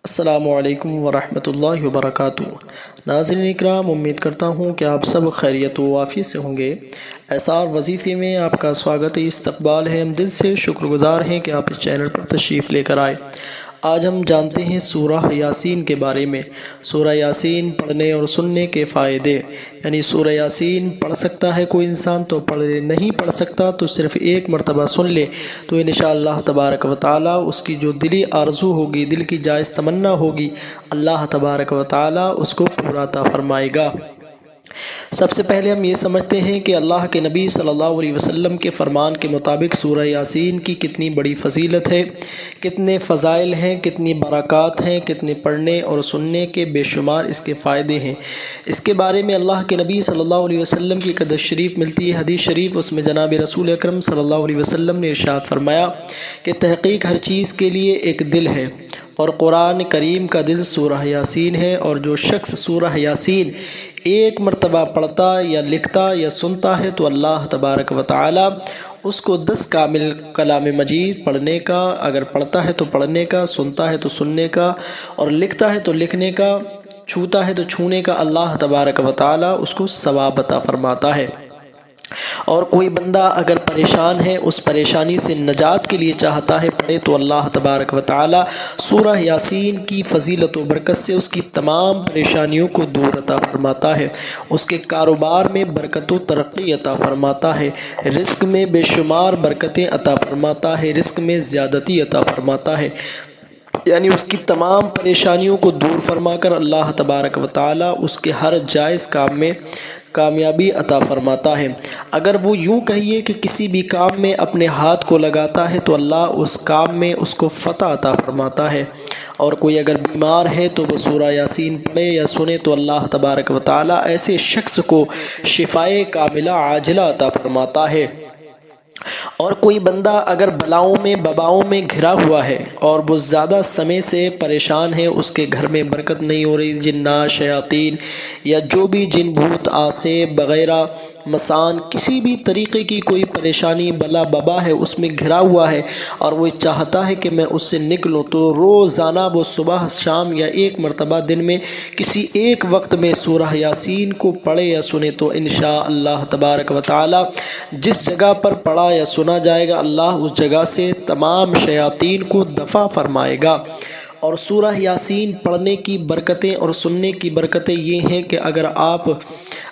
السلام علیکم ورحمۃ اللہ وبرکاتہ۔ ناظرین اکرام، امید کرتا ہوں کہ آپ سب خیریت و عافیت سے ہوں گے۔ ایسار وظیفے میں آپ کا سواگت استقبال ہے۔ ہم دل سے شکر گزار ہیں کہ آپ اس چینل پر تشریف لے کر آئے۔ آج ہم جانتے ہیں سورہ یاسین کے بارے میں۔ سورہ یاسین پڑھنے اور سننے کے فائدے، یعنی سورہ یاسین پڑھ سکتا ہے کوئی انسان تو پڑھ لے، نہیں پڑھ سکتا تو صرف ایک مرتبہ سن لے تو انشاءاللہ تبارک و تعالی اس کی جو دلی آرزو ہوگی، دل کی جائز تمنا ہوگی، اللہ تبارک و تعالی اس کو پورا عطا فرمائے گا۔ سب سے پہلے ہم یہ سمجھتے ہیں کہ اللہ کے نبی صلی اللہ علیہ وسلم کے فرمان کے مطابق سورہ یاسین کی کتنی بڑی فضیلت ہے، کتنے فضائل ہیں، کتنی برکات ہیں، کتنے پڑھنے اور سننے کے بے شمار اس کے فائدے ہیں۔ اس کے بارے میں اللہ کے نبی صلی اللہ علیہ وسلم کی حدیث شریف ملتی ہے، حدیث شریف، اس میں جناب رسول اکرم صلی اللہ علیہ وسلم نے ارشاد فرمایا کہ تحقیق ہر چیز کے لیے ایک دل ہے، اور قرآن کریم کا دل سورہ یاسین ہے، اور جو شخص سورہ یاسین ایک مرتبہ پڑھتا یا لکھتا یا سنتا ہے تو اللہ تبارک و تعالی اس کو 10 کامل کلام مجید پڑھنے کا، اگر پڑھتا ہے تو پڑھنے کا، سنتا ہے تو سننے کا، اور لکھتا ہے تو لکھنے کا، چھوتا ہے تو چھونے کا، اللہ تبارک و تعالی اس کو ثواب عطا فرماتا ہے۔ اور کوئی بندہ اگر پریشان ہے، اس پریشانی سے نجات کے لیے چاہتا ہے پڑھے تو اللہ تبارک و تعالی سورہ یاسین کی فضیلت و برکت سے اس کی تمام پریشانیوں کو دور عطا فرماتا ہے، اس کے کاروبار میں برکت و ترقی عطا فرماتا ہے، رزق میں بے شمار برکتیں عطا فرماتا ہے، رزق میں زیادتی عطا فرماتا ہے، یعنی اس کی تمام پریشانیوں کو دور فرما کر اللہ تبارک و تعالی اس کے ہر جائز کام میں کامیابی عطا فرماتا ہے۔ اگر وہ یوں کہیے کہ کسی بھی کام میں اپنے ہاتھ کو لگاتا ہے تو اللہ اس کام میں اس کو فتح عطا فرماتا ہے، اور کوئی اگر بیمار ہے تو وہ سورہ یاسین پڑھے یا سنے تو اللہ تبارک و تعالی ایسے شخص کو شفائے کاملہ عاجلہ عطا فرماتا ہے۔ اور کوئی بندہ اگر بلاؤں میں بباؤں میں گھرا ہوا ہے اور وہ زیادہ سمے سے پریشان ہے، اس کے گھر میں برکت نہیں ہو رہی، جنات، شیاطین یا جو بھی جن بھوت آسے وغیرہ مسان، کسی بھی طریقے کی کوئی پریشانی بلا ببا ہے اس میں گھرا ہوا ہے، اور وہ چاہتا ہے کہ میں اس سے نکلوں، تو روزانہ وہ صبح شام یا ایک مرتبہ دن میں کسی ایک وقت میں سورہ یاسین کو پڑھے یا سنے تو انشاءاللہ تبارک و تعالی جس جگہ پر پڑھا یا سنا جائے گا اللہ اس جگہ سے تمام شیاطین کو دفع فرمائے گا۔ اور سورہ یاسین پڑھنے کی برکتیں اور سننے کی برکتیں یہ ہیں کہ اگر آپ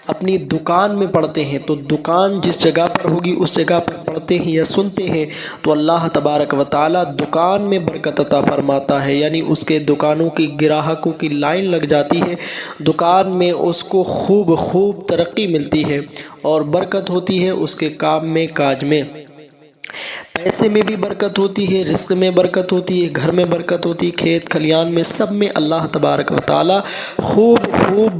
اپنی دکان میں پڑھتے ہیں تو دکان جس جگہ پر ہوگی اس جگہ پر پڑھتے ہیں یا سنتے ہیں تو اللہ تبارک و تعالی دکان میں برکت عطا فرماتا ہے، یعنی اس کے دکانوں کی گراہکوں کی لائن لگ جاتی ہے، دکان میں اس کو خوب ترقی ملتی ہے اور برکت ہوتی ہے اس کے کام میں کاج میں، پیسے میں بھی برکت ہوتی ہے، رزق میں برکت ہوتی ہے، گھر میں برکت ہوتی ہے، کھیت کھلیان میں، سب میں اللہ تبارک و تعالی خوب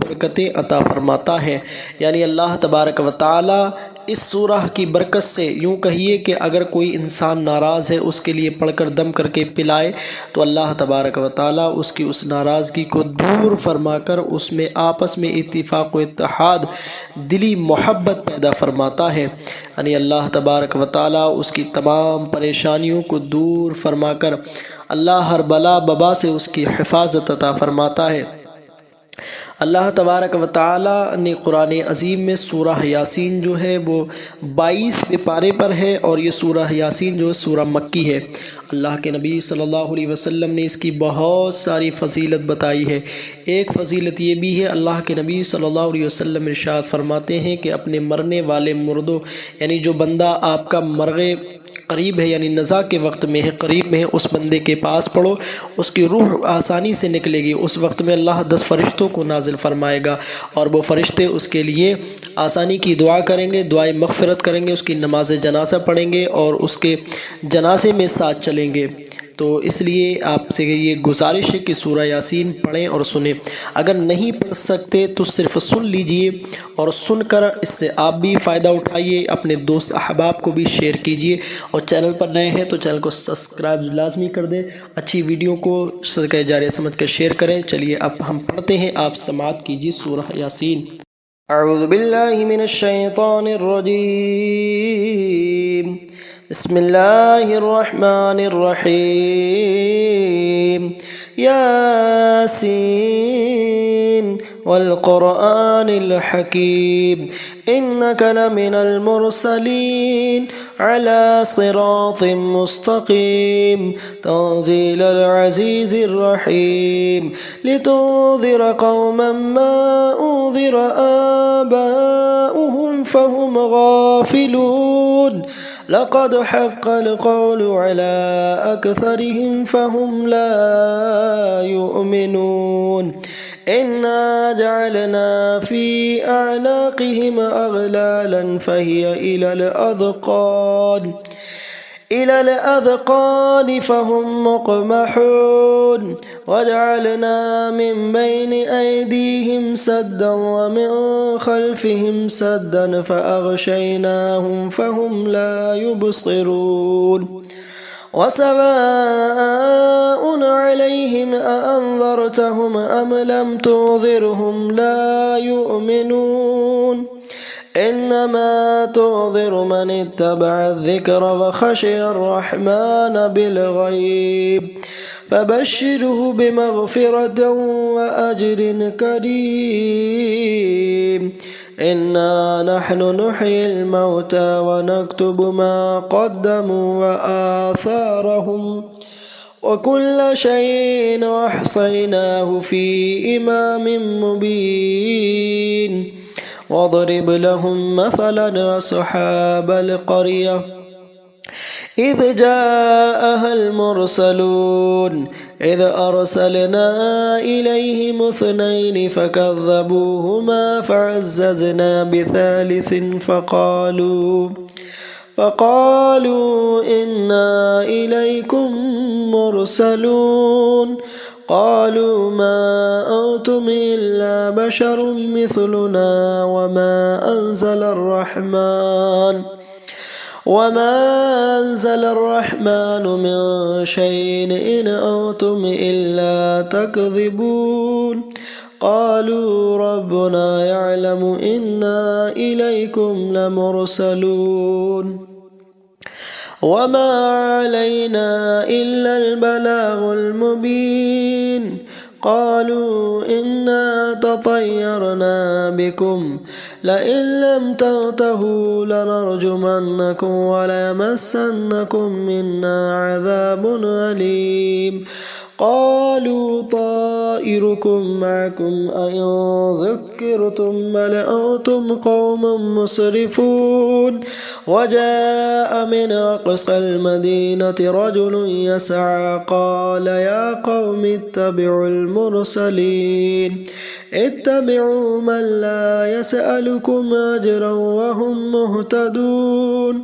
برکتیں عطا فرماتا ہے۔ یعنی اللہ تبارک و تعالی اس سورہ کی برکت سے یوں کہیے کہ اگر کوئی انسان ناراض ہے اس کے لیے پڑھ کر دم کر کے پلائے تو اللہ تبارک و تعالی اس کی اس ناراضگی کو دور فرما کر اس میں آپس میں اتفاق و اتحاد، دلی محبت پیدا فرماتا ہے، یعنی اللہ تبارک و تعالی اس کی تمام پریشانیوں کو دور فرما کر اللہ ہر بلا ببا سے اس کی حفاظت عطا فرماتا ہے۔ اللہ تبارک و تعالی نے قرآن عظیم میں سورہ یاسین جو ہے وہ 22 پارے پر ہے، اور یہ سورہ یاسین جو ہے سورہ مکی ہے۔ اللہ کے نبی صلی اللہ علیہ وسلم نے اس کی بہت ساری فضیلت بتائی ہے۔ ایک فضیلت یہ بھی ہے، اللہ کے نبی صلی اللہ علیہ وسلم ارشاد فرماتے ہیں کہ اپنے مرنے والے مردوں، یعنی جو بندہ آپ کا مرغے قریب ہے، یعنی نزا کے وقت میں ہے، قریب میں ہے، اس بندے کے پاس پڑھو، اس کی روح آسانی سے نکلے گی۔ اس وقت میں اللہ 10 فرشتوں کو نازل فرمائے گا، اور وہ فرشتے اس کے لیے آسانی کی دعا کریں گے، دعائے مغفرت کریں گے، اس کی نماز جنازہ پڑھیں گے اور اس کے جنازے میں ساتھ چلیں گے۔ تو اس لیے آپ سے یہ گزارش ہے کہ سورہ یاسین پڑھیں اور سنیں۔ اگر نہیں پڑھ سکتے تو صرف سن لیجئے، اور سن کر اس سے آپ بھی فائدہ اٹھائیے، اپنے دوست احباب کو بھی شیئر کیجئے، اور چینل پر نئے ہیں تو چینل کو سبسکرائب لازمی کر دیں، اچھی ویڈیو کو صدقہ جاریہ سمجھ کر شیئر کریں۔ چلیے اب ہم پڑھتے ہیں، آپ سماعت کیجئے سورہ یاسین۔ اعوذ باللہ من الشیطان الرجیم، بسم اللہ الرحمن الرحیم، ياسين والقرآن الحكيم إنك لمن المرسلين على صراط مستقيم تنزيل العزيز الرحيم لتنذر قوما ما أنذر آباؤهم فهم غافلون لقد حق القول على أكثرهم فهم لا يؤمنون إنا جعلنا في أعناقهم أغلالا فهي إلى الأذقان فهم مقمحون وجعلنا من بين أيديهم سدا ومن خلفهم سدا فأغشيناهم فهم لا يبصرون وسواء عليهم أأنذرتهم أم لم تنذرهم لا يؤمنون إنما تنذر من اتبع الذكر وخشي الرحمن بالغيب فبشره بمغفرة وأجر كريم إنا نحن نحيي الموتى ونكتب ما قدموا وآثارهم وكل شيء أحصيناه في إمام مبين واضرب لهم مثلا أصحاب القرية إذ جاءها المرسلون إذ أرسلنا إليهم اثنين فكذبوهما فعززنا بثالث فقالوا إنا إليكم مرسلون قالوا ما أنتم إلا بشر مثلنا وما أنزل الرحمن من شيء إن أنتم إلا تكذبون قالوا ربنا يعلم إنا إليكم لمرسلون وما علينا إلا البلاغ المبين قالوا إنا تطيرنا بكم لئن لم تنتهوا لنرجمنكم وليمسنكم منا عذاب أليم قالوا طائركم معكم أئن ذكرتم بل أنتم قوم مسرفون وجاء من أقصى المدينة رجل يسعى قال يا قوم اتبعوا المرسلين اتبعوا من لا يسألكم أجرا وهم مهتدون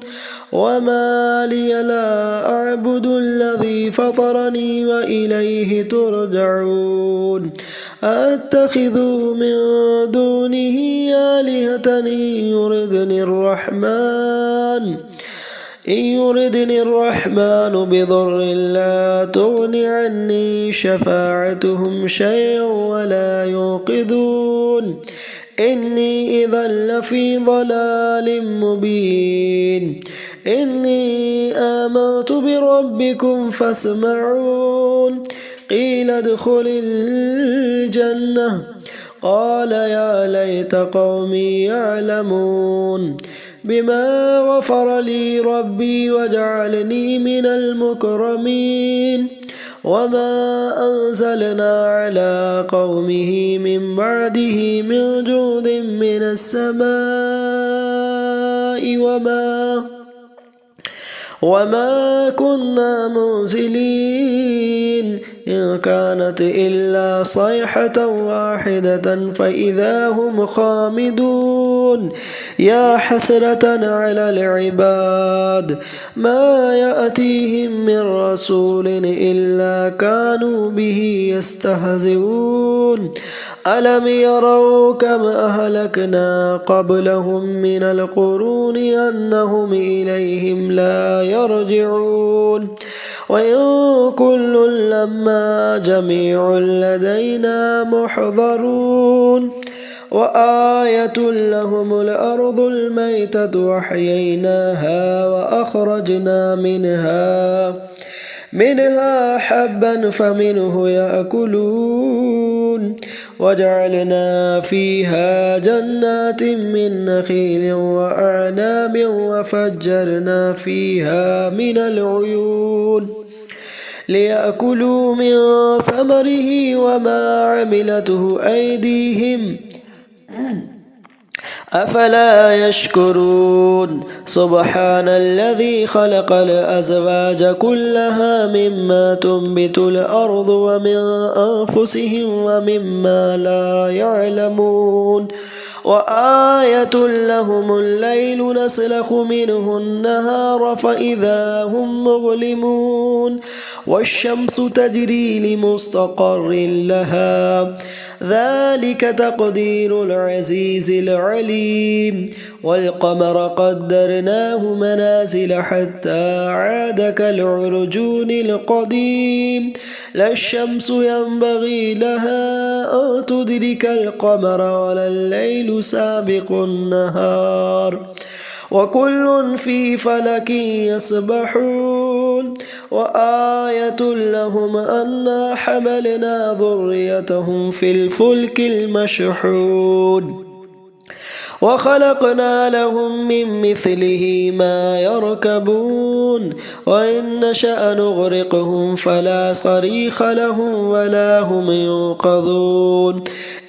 وما لي لا أعبد الذي فطرني وإليه ترجعون أتخذ من دونه آلهة إن يردني الرحمن بضر لا تغن عني شفاعتهم شيئا ولا ينقذون إني إذا لفي ضلال مبين إني آمنت بربكم فاسمعون قيل ادخل الجنة قال يا ليت قومي يعلمون بما غفر لي ربي وجعلني من المكرمين وما أنزلنا على قومه من بعده من جود من السماء وما كنا منزلين إن كانت إلا صيحة واحدة فإذا هم خامدون يا حسرة على العباد ما يأتيهم من رسول إلا كانوا به يستهزئون ألم يروا كم أهلكنا قبلهم من القرون أنهم إليهم لا يرجعون وإن كل لما جميع لدينا محضرون وآية لهم الأرض الميتة وأحييناها منها حبا فمنه يأكلون وجعلنا فيها جنات من نخيل وأعناب وفجرنا فيها من العيون ليأكلوا من ثمره وما عملته أيديهم أفلا يشكرون سبحان الذي خلق الأزواج كلها مما تنبت الأرض ومن أنفسهم ومما لا يعلمون وآية لهم الليل نسلخ منه النهار فإذا هم مظلمون والشمس تجري لمستقر لها ذلك تقدير العزيز العليم والقمر قدرناه منازل حتى عاد كالعرجون القديم لا الشمس ينبغي لها أن تدرك القمر ولا الليل سابق النهار وكل في فلك يسبحون وآية لهم أنا حملنا ذريتهم في الفلك المشحون وخلقنا لهم من مثله ما يركبون وإن نشأ نغرقهم فلا صريخ لهم ولا هم ينقذون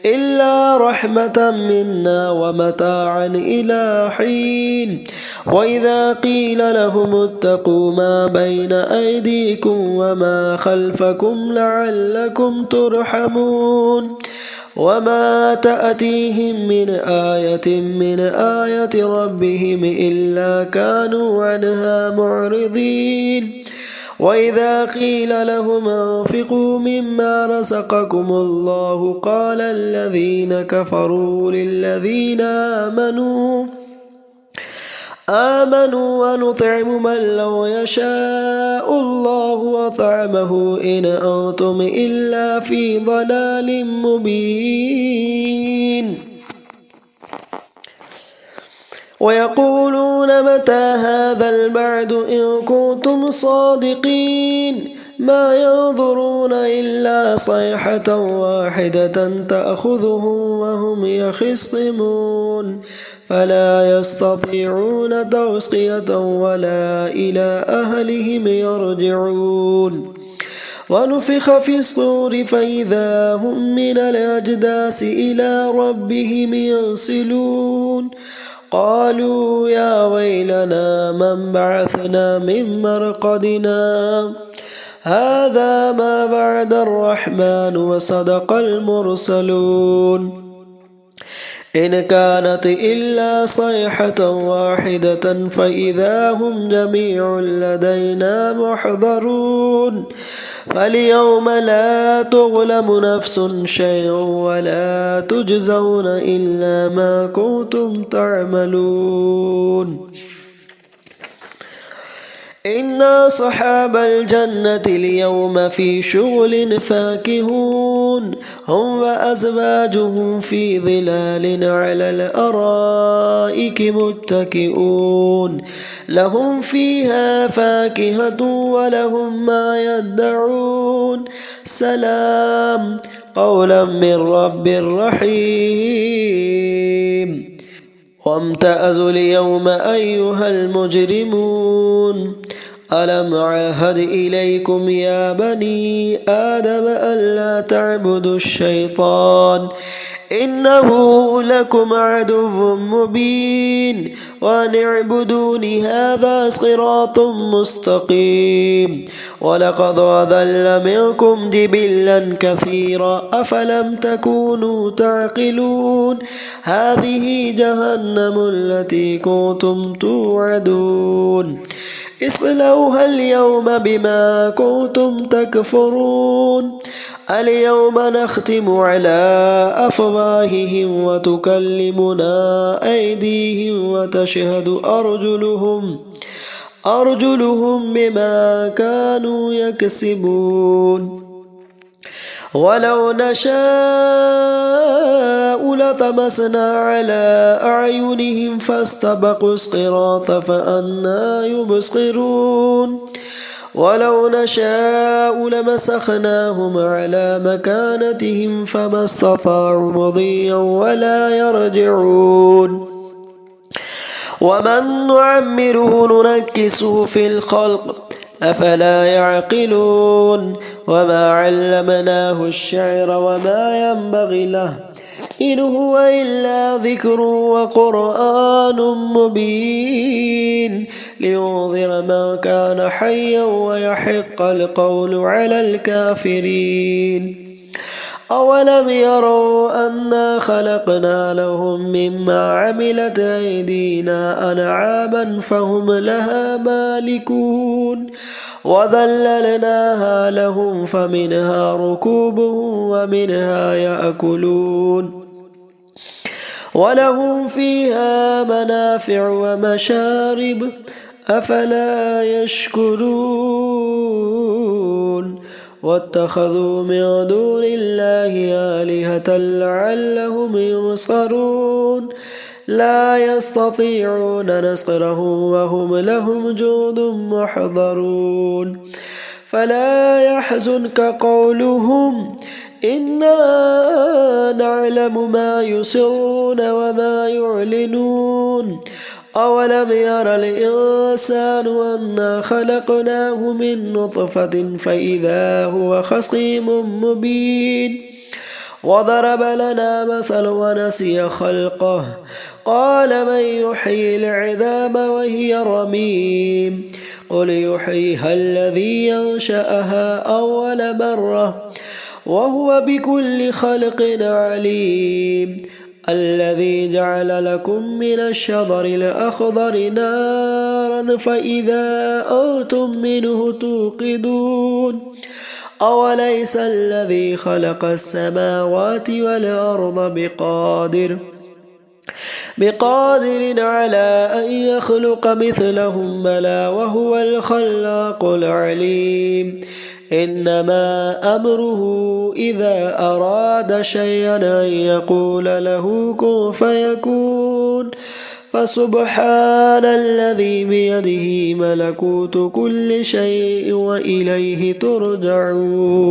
إلا رحمة منا ومتاعا إلى حين وإذا قيل لهم اتقوا ما بين أيديكم وما خلفكم لعلكم ترحمون وما تأتيهم من آية ربهم إلا كانوا عنها معرضين وإذا قيل لهم انفقوا مما رزقكم الله قال الذين كفروا للذين آمنوا ونطعم من لو يشاء الله وطعمه إن أنتم إلا في ضلال مبين ويقولون متى هذا البعد إن كنتم صادقين ما ينظرون إلا صيحة واحدة تأخذهم وهم يخصمون فلا يستطيعون توصية ولا إلى أهلهم يرجعون ونفخ في الصور فإذا هم من الأجداث إلى ربهم ينسلون قالوا يا ويلنا من بعثنا من مرقدنا هذا ما بعد الرحمن وصدق المرسلون إن كانت إلا صيحة واحدة فإذا هم جميع لدينا محضرون فاليوم لا تظلم نفس شيئا ولا تجزون إلا ما كنتم تعملون إن أصحاب الجنة اليوم في شغل فاكهون هم وأزواجهم في ظلال على الأرائك متكئون لهم فيها فاكهة ولهم ما يدعون سلام قولا من رب رحيم وامتازوا اليوم أيها المجرمون ألم أعهد إليكم يا بني آدم ألا تعبدوا الشيطان إنه لكم عدو مبين وأن اعبدوني هذا صراط مستقيم ولقد أضل منكم جبلا كثيرا أفلم تكونوا تعقلون هذه جهنم التي كنتم توعدون اصلوها اليوم بما كنتم تكفرون اليوم نختم على أفواههم وتكلمنا أيديهم وتشهد أرجلهم بما كانوا يكسبون ولو نشاء لطمسنا على أعينهم فاستبقوا الصراط فأنى يبصرون ولو نشاء لمسخناهم على مكانتهم فما استطاعوا مضيا ولا يرجعون ومن نعمره ننكسه في الخلق أفلا يعقلون وما علمناه الشعر وما ينبغي له إن هو إلا ذكر وقرآن مبين لينذر من كان حيا ويحق القول على الكافرين أولم يروا أنا خلقنا لهم مما عملت أيدينا أنعاما فهم لها مالكون وذللناها لهم فمنها ركوبهم ومنها يأكلون ولهم فيها منافع ومشارب أفلا يشكرون واتخذوا من دون الله آلهة لعلهم ينصرون لا يستطيعون نصرهم وهم لهم جند محضرون فلا يحزنك قولهم إنا نعلم ما يسرون وما يعلنون أولم ير الإنسان أنا خلقناه من نطفة فإذا هو خصيم مبين وضرب لنا مثل ونسي خلقه قال من يحيي العظام وهي رميم قل يحييها الذي ينشأها أول مرة وهو بكل خلق عليم الذي جعل لكم من الشجر الأخضر نارا فإذا أنتم منه توقدون أوليس الذي خلق السماوات والأرض بقادر على أن يخلق مثلهم بلى وهو الخلاق العليم إنما أمره إذا أراد شيئا أن يقول له كن فيكون فسبحان الذي بيده ملكوت كل شيء وإليه ترجعون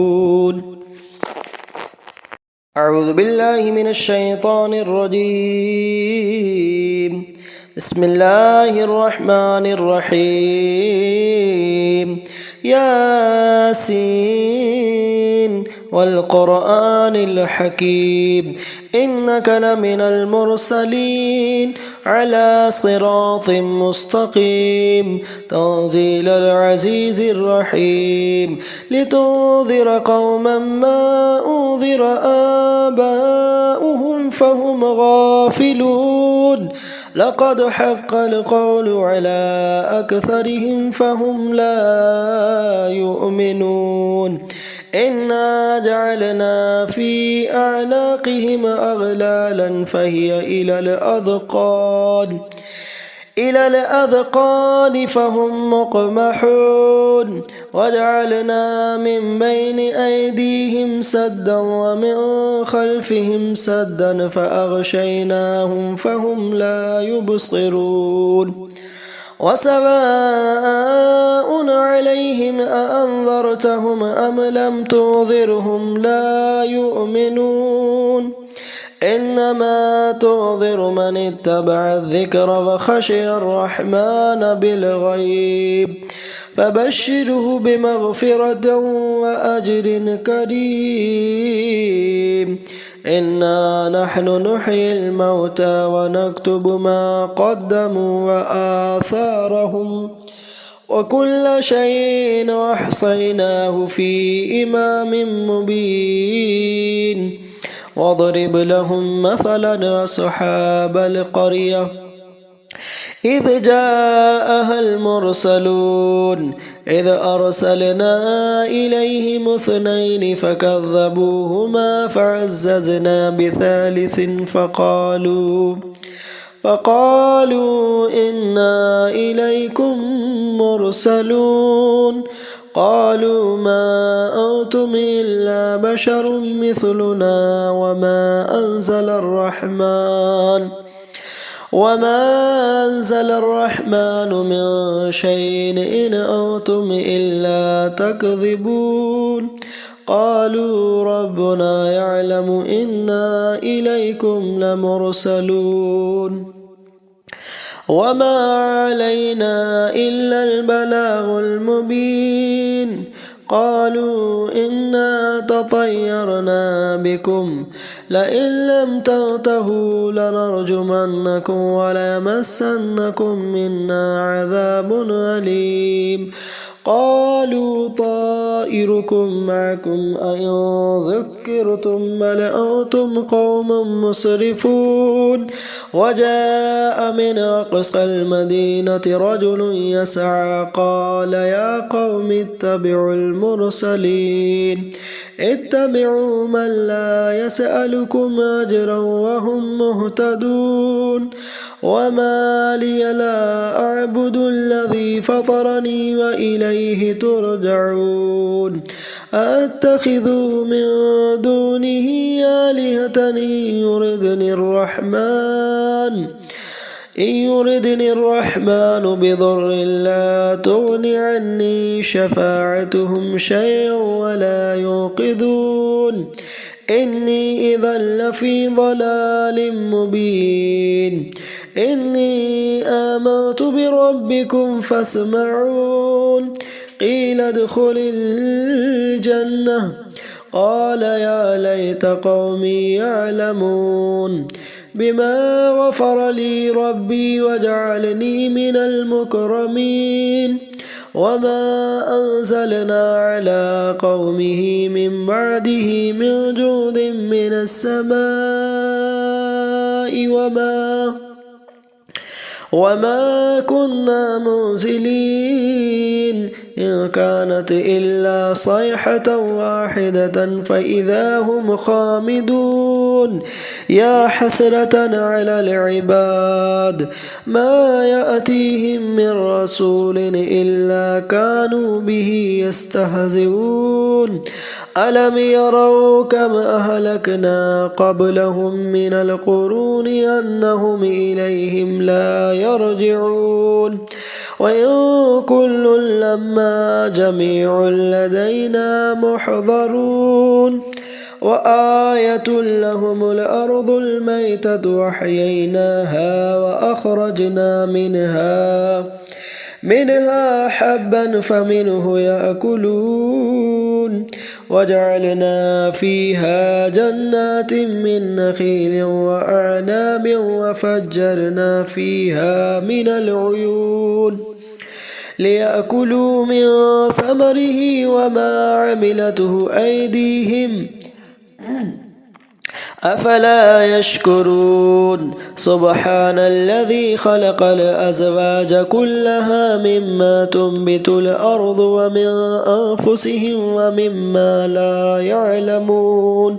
أعوذ بالله من الشيطان الرجيم بسم الله الرحمن الرحيم ياسين والقرآن الحكيم إنك لمن المرسلين على صراط مستقيم تنزيل العزيز الرحيم لتنذر قوما ما أنذر آباؤهم فهم غافلون لقد حق القول على أكثرهم فهم لا يؤمنون إنا جعلنا في أعناقهم أغلالا فهي إلى الأذقان فهم مقمحون وجعلنا من بين أيديهم سدا ومن خلفهم سدا فأغشيناهم فهم لا يبصرون وسواء عليهم أأنذرتهم أم لم تنذرهم لا يؤمنون إنما تنذر من اتبع الذكر وخشي الرحمن بالغيب فبشره بمغفرة وأجر كريم إنا نحن نحيي الموتى ونكتب ما قدموا وآثارهم وكل شيء أحصيناه في إمام مبين واضرب لهم مثلا أصحاب القرية إذ جاءها المرسلون إذ أرسلنا إليهم اثنين فكذبوهما فعززنا بثالث فقالوا إنا إليكم مرسلون قالوا ما أنتم إلا بشر مثلنا وما أنزل الرحمن وما أنزل الرحمن من شيء إن أنتم إلا تكذبون قالوا ربنا يعلم إنا إليكم لمرسلون وما علينا إلا البلاغ المبين قالوا إنا تطيرنا بكم لئن لم تنتهوا لنرجمنكم وليمسنكم منا عذاب أليم قالوا طائركم معكم أئن ذكرتم بل أنتم قوم مسرفون وجاء من أقصى المدينة رجل يسعى قال يا قوم اتبعوا المرسلين اتبعوا من لا يسألكم أجرا وهم مهتدون وما لي لا أعبد الذي فطرني وإليه ترجعون أتخذ من دونه آلهة إن يردني الرحمن بضر لا تغن عني شفاعتهم شيئا ولا ينقذون إني إذا لفي ضلال مبين إني آمنت بربكم فاسمعون قيل ادخل الجنة قال يا ليت قومي يعلمون بما غفر لي ربي وجعلني من المكرمين وما أنزلنا على قومه من بعده من جود من السماء وما كنا منزلين إن كانت إلا صيحة واحدة فإذا هم خامدون يا حسرة على العباد ما يأتيهم من رسول إلا كانوا به يستهزئون ألم يروا كم أهلكنا قبلهم من القرون أنهم إليهم لا يرجعون وإن كل لما جميع لدينا محضرون وآية لهم الأرض الميتة وأحييناها وأخرجنا منها حبا فمنه يأكلون وجعلنا فيها جنات من نخيل وأعناب وفجرنا فيها من العيون ليأكلوا من ثمره وما عملته أيديهم أفلا يشكرون سبحان الذي خلق الأزواج كلها مما تنبت الأرض ومن أنفسهم ومما لا يعلمون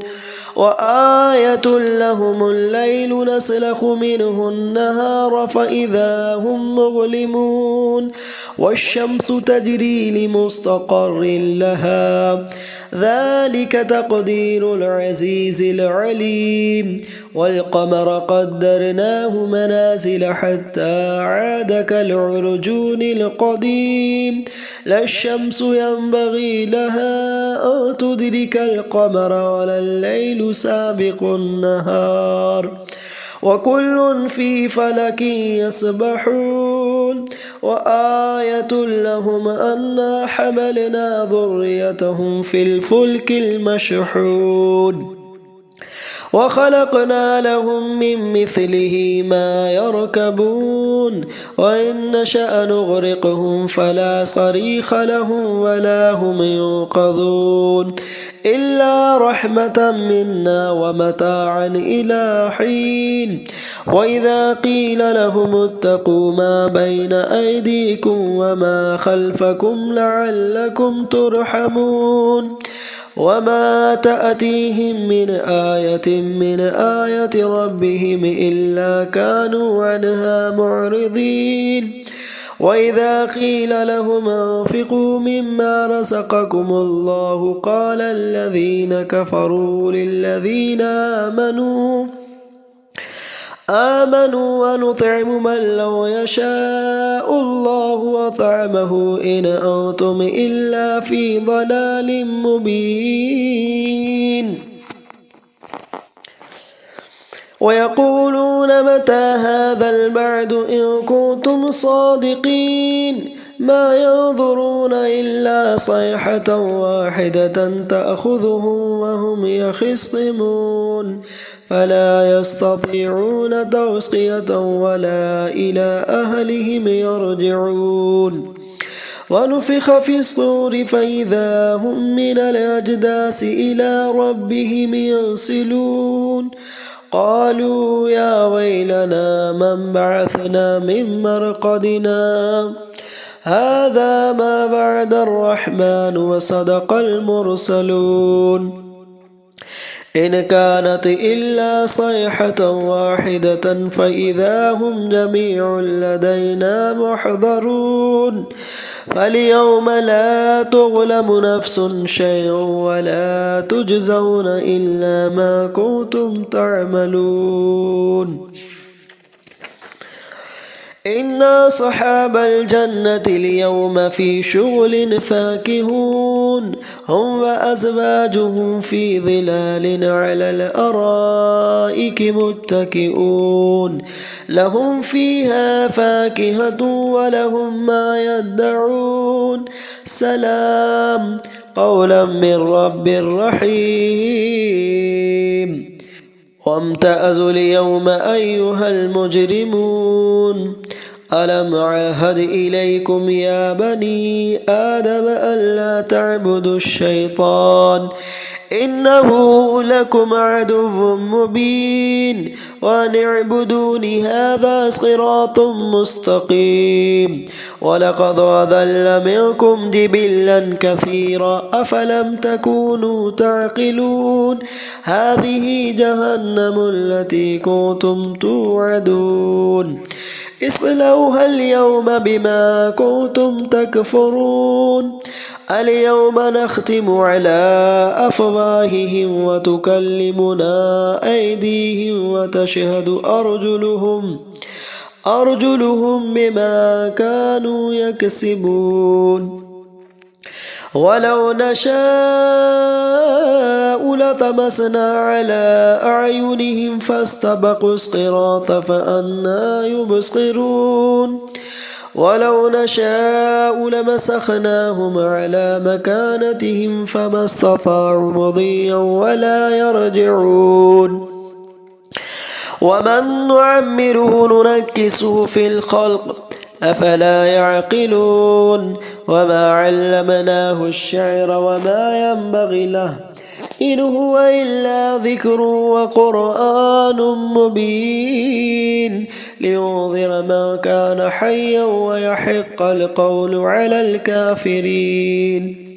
وآية لهم الليل نسلخ منه النهار فإذا هم مظلمون والشمس تجري لمستقر لها ذلك تقدير العزيز العليم والقمر قدرناه منازل حتى عاد كالعرجون القديم لا الشمس ينبغي لها أن تدرك القمر ولا الليل سابق النهار وكل في فلك يسبحون وآية لهم أنا حملنا ذريتهم في الفلك المشحون وخلقنا لهم من مثله ما يركبون وإن نشأ نغرقهم فلا صريخ لهم ولا هم ينقذون إلا رحمة منا ومتاعا إلى حين وإذا قيل لهم اتقوا ما بين أيديكم وما خلفكم لعلكم ترحمون وما تأتيهم من آية ربهم إلا كانوا عنها معرضين وإذا قيل لهم انفقوا مما رزقكم الله قال الذين كفروا للذين آمنوا آمنوا ونطعم من لو يشاء الله أطعمه إن أنتم إلا في ضلال مبين ويقولون متى هذا البعد إن كنتم صادقين ما ينظرون إلا صيحة واحدة تأخذهم وهم يخصمون فلا يستطيعون توصية ولا إلى أهلهم يرجعون ونفخ في الصور فإذا هم من الأجداث إلى ربهم ينسلون قالوا يا ويلنا من بعثنا من مرقدنا هذا ما بعد الرحمن وصدق المرسلون إن كانت إلا صيحة واحدة فإذا هم جميع لدينا محضرون فاليوم لا تظلم نفس شيئا ولا تجزون إلا ما كنتم تعملون إن أصحاب الجنة اليوم في شغل فاكهون هم وأزواجهم في ظلال على الأرائك متكئون لهم فيها فاكهة ولهم ما يدعون سلام قولا من رب رحيم وامتازوا اليوم أيها المجرمون ألم أعهد إليكم يا بني آدم ألا تعبدوا الشيطان إنه لكم عدو مبين وأن اعبدوني هذا صراط مستقيم ولقد أضل منكم جبلا كثيرا أفلم تكونوا تعقلون هذه جهنم التي كنتم توعدون اصلوها اليوم بما كنتم تكفرون اليوم نختم على أفواههم وتكلمنا أيديهم وتشهد أرجلهم بما كانوا يكسبون ولو نشاء لطمسنا على أعينهم فاستبقوا الصراط فأنى يبصرون ولو نشاء لمسخناهم على مكانتهم فما استطاعوا مضيا ولا يرجعون ومن نعمره ننكسه في الخلق أفلا يعقلون وما علمناه الشعر وما ينبغي له إن هو إلا ذكر وقرآن مبين لينذر من كان حيا ويحق القول على الكافرين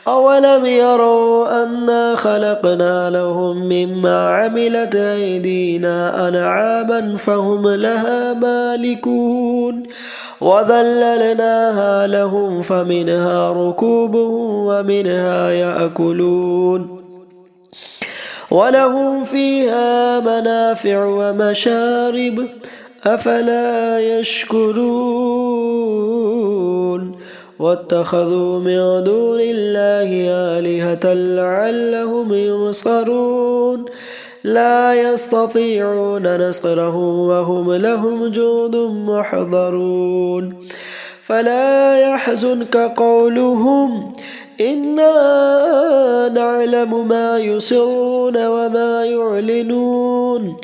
أولم يروا أنا خلقنا لهم مما عملت أيدينا أنعاما فهم لها مالكون وذللناها لهم فمنها ركوبهم ومنها يأكلون ولهم فيها منافع ومشارب أفلا يشكرون واتخذوا من دون الله آلهة لعلهم ينصرون لا يستطيعون نصرهم وهم لهم جند محضرون فلا يحزنك قولهم إنا نعلم ما يسرون وما يعلنون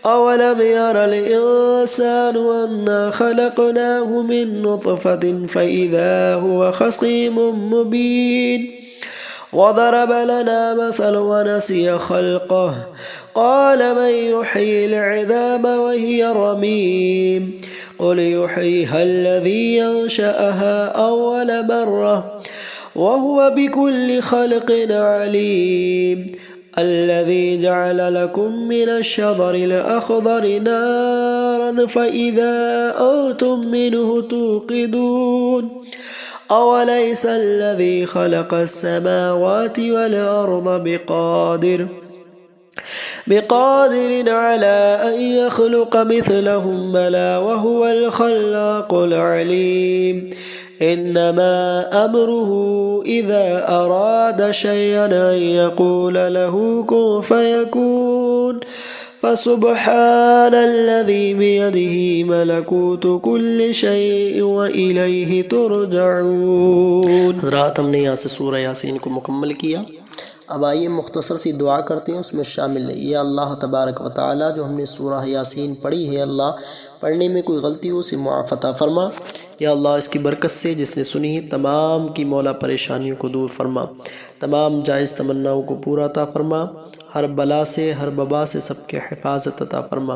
أولم ير الإنسان أنا خلقناه من نطفة فإذا هو خصيم مبين وضرب لنا مثل ونسي خلقه قال من يحيي العظام وهي رميم قل يحييها الذي أنشأها أول مرة وهو بكل خلق عليم الذي جعل لكم من الشجر الأخضر نارا فإذا أنتم منه توقدون أوليس الذي خلق السماوات والأرض بقادر على أن يخلق مثلهم بلى وهو الخلاق العليم إنما أمره إذا أراد شيئا أن يقول له كن فيكون فسبحان الذي بيده ملكوت كل شيء وإليه ترجعون۔ حضرات ہم نے یہاں سے سورہ یاسین کو مکمل کیا۔ اب آئیے مختصر سی دعا کرتے ہیں، اس میں شامل ہے یا اللہ تبارک و تعالی جو ہم نے سورہ یاسین پڑھی ہے، اللہ پڑھنے میں کوئی غلطی ہو اسے معاف عطا فرما۔ یا اللہ اس کی برکت سے جس نے سنی ہے تمام کی مولا پریشانیوں کو دور فرما، تمام جائز تمناؤں کو پورا عطا فرما، ہر بلا سے ہر وبا سے سب کے حفاظت عطا فرما،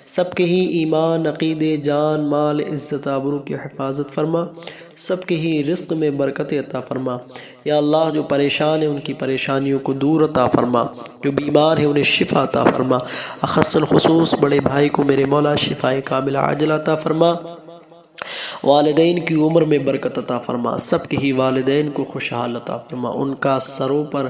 سب کے ہی ایمان عقیدے جان مال عزت آبرو کی حفاظت فرما، سب کے ہی رزق میں برکت عطا فرما۔ یا اللہ جو پریشان ہیں ان کی پریشانیوں کو دور عطا فرما، جو بیمار ہیں انہیں شفا عطا فرما، اخص الخصوص بڑے بھائی کو میرے مولا شفاء کاملہ عاجلہ عطا فرما، والدین کی عمر میں برکت عطا فرما، سب کے ہی والدین کو خوشحال عطا فرما، ان کا سروں پر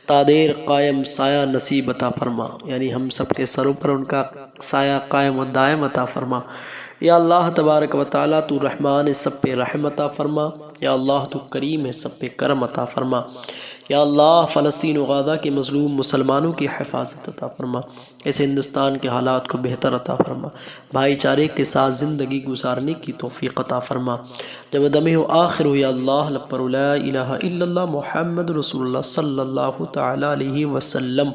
تادیر قائم سایہ نصیب عطا فرما، یعنی ہم سب کے سروں پر ان کا سایہ قائم و دائم عطا فرما۔ یا اللہ تبارک و تعالیٰ تو رحمان ہے، سب پہ رحم عطا فرما، یا اللہ تو کریم ہے، سب پہ کرم عطا فرما۔ یا اللہ فلسطین و غزہ کے مظلوم مسلمانوں کی حفاظت عطا فرما، اس ہندوستان کے حالات کو بہتر عطا فرما، بھائی چارے کے ساتھ زندگی گزارنے کی توفیق عطا فرما۔ جب دمِ آخر ہو یا اللہ لپر لا الہ الا اللہ محمد رسول اللہ صلی اللہ تعالی علیہ وسلم۔